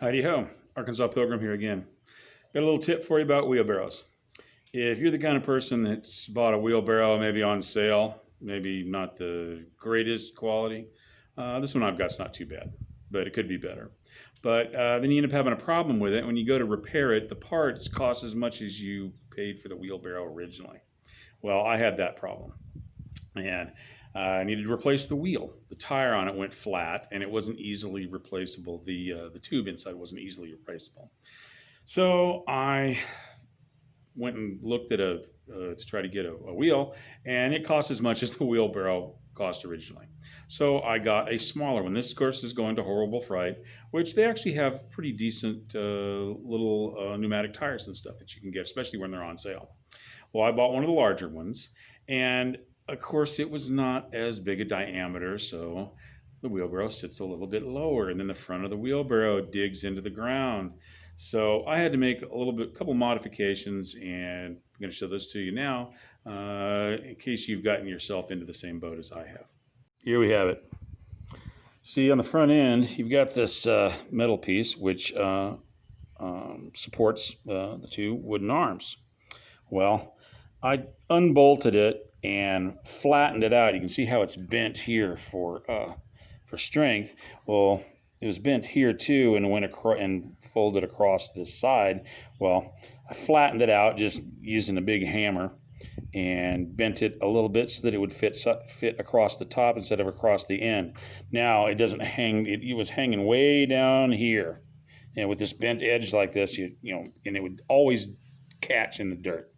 Heidi ho, Arkansas Pilgrim here again. Got a little tip for you about wheelbarrows. If you're the kind of person that's bought a wheelbarrow maybe on sale, maybe not the greatest quality, this one I've got's not too bad, but it could be better. But then you end up having a problem with it. When you go to repair it, the parts cost as much as you paid for the wheelbarrow originally. Well, I had that problem. And I needed to replace the wheel. The tire on it went flat, and it wasn't easily replaceable. The tube inside wasn't easily replaceable. So I went and looked at to try to get a wheel, and it cost as much as the wheelbarrow cost originally. So I got a smaller one. This, of course, is going to Horrible Fright, which they actually have pretty decent little pneumatic tires and stuff that you can get, especially when they're on sale. Well, I bought one of the larger ones, and of course, it was not as big a diameter, so the wheelbarrow sits a little bit lower, and then the front of the wheelbarrow digs into the ground. So I had to make a couple modifications, and I'm going to show those to you now, in case you've gotten yourself into the same boat as I have. Here we have it. See, on the front end, you've got this metal piece, which supports the two wooden arms. Well, I unbolted it and flattened it out. You can see how it's bent here for strength. Well, it was bent here too, and went across and folded across this side. Well, I flattened it out just using a big hammer and bent it a little bit so that it would fit across the top instead of across the end. Now it doesn't hang. It was hanging way down here, and with this bent edge like this, you know, and it would always catch in the dirt.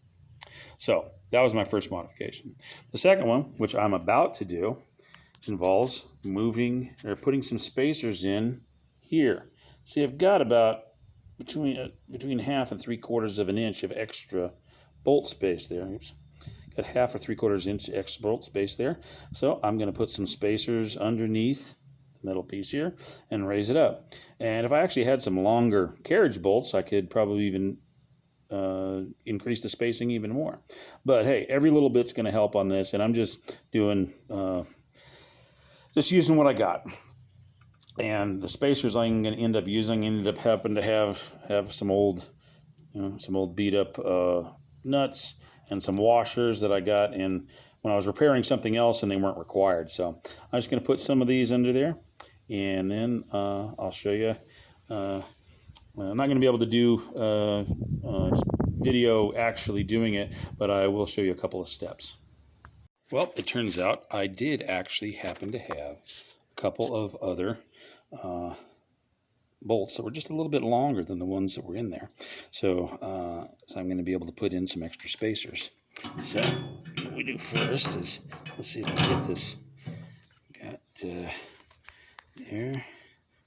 So that was my first modification. The second one, which I'm about to do, involves moving or putting some spacers in here. See, I've got about between half and 3/4 of an inch of extra bolt space there. Oops. Got half or 3/4 inch extra bolt space there. So I'm going to put some spacers underneath the metal piece here and raise it up. And if I actually had some longer carriage bolts, I could probably even increase the spacing even more. But hey, every little bit's going to help on this, and I'm just doing just using what I got. And the spacers I'm going to end up using ended up happen to have some old beat up nuts and some washers that I got in when I was repairing something else, and they weren't required. So I'm just going to put some of these under there, and then I'll show you. I'm not going to be able to do video actually doing it, but I will show you a couple of steps. Well, it turns out I did actually happen to have a couple of other bolts that were just a little bit longer than the ones that were in there. So I'm going to be able to put in some extra spacers. So what we do first is, let's see if I get this. Got there.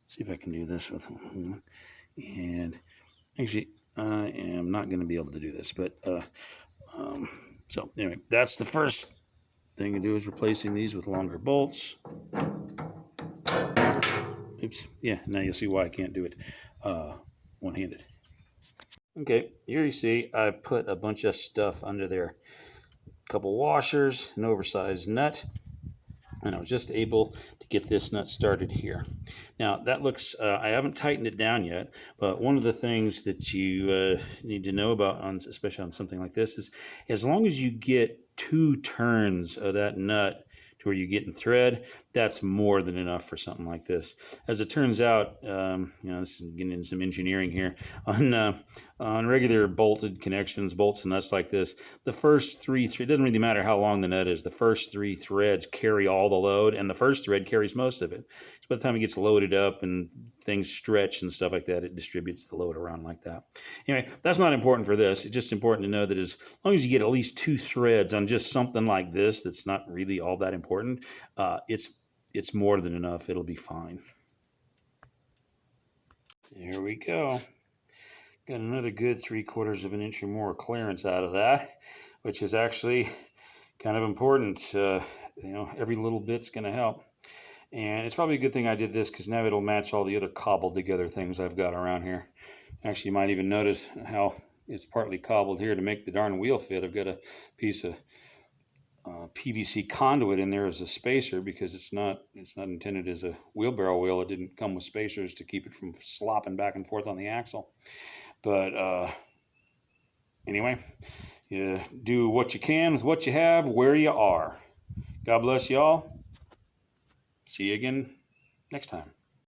See if I can do this with one. And actually, I am not going to be able to do this, but so anyway, that's the first thing to do, is replacing these with longer bolts. Oops, yeah, now you'll see why I can't do it one-handed. Okay, here you see I put a bunch of stuff under there. A couple washers, an oversized nut, and I was just able to get this nut started here. Now that looks, I haven't tightened it down yet, but one of the things that you need to know about, especially on something like this, is as long as you get 2 turns of that nut to where you get in thread, that's more than enough for something like this. As it turns out, this is getting into some engineering here, on regular bolted connections, bolts and nuts like this, the first 3 it doesn't really matter how long the nut is, the first 3 threads carry all the load, and the first thread carries most of it. So by the time it gets loaded up and things stretch and stuff like that, it distributes the load around like that. Anyway, that's not important for this. It's just important to know that as long as you get at least 2 threads on just something like this that's not really all that important, it's more than enough. It'll be fine. There we go. Got another good 3/4 of an inch or more clearance out of that, which is actually kind of important. Every little bit's going to help. And it's probably a good thing I did this, because now it'll match all the other cobbled together things I've got around here. Actually, you might even notice how it's partly cobbled here to make the darn wheel fit. I've got a piece of PVC conduit in there as a spacer, because it's not intended as a wheelbarrow wheel. It didn't come with spacers to keep it from slopping back and forth on the axle. But anyway, you do what you can with what you have where you are. God bless y'all. See you again next time.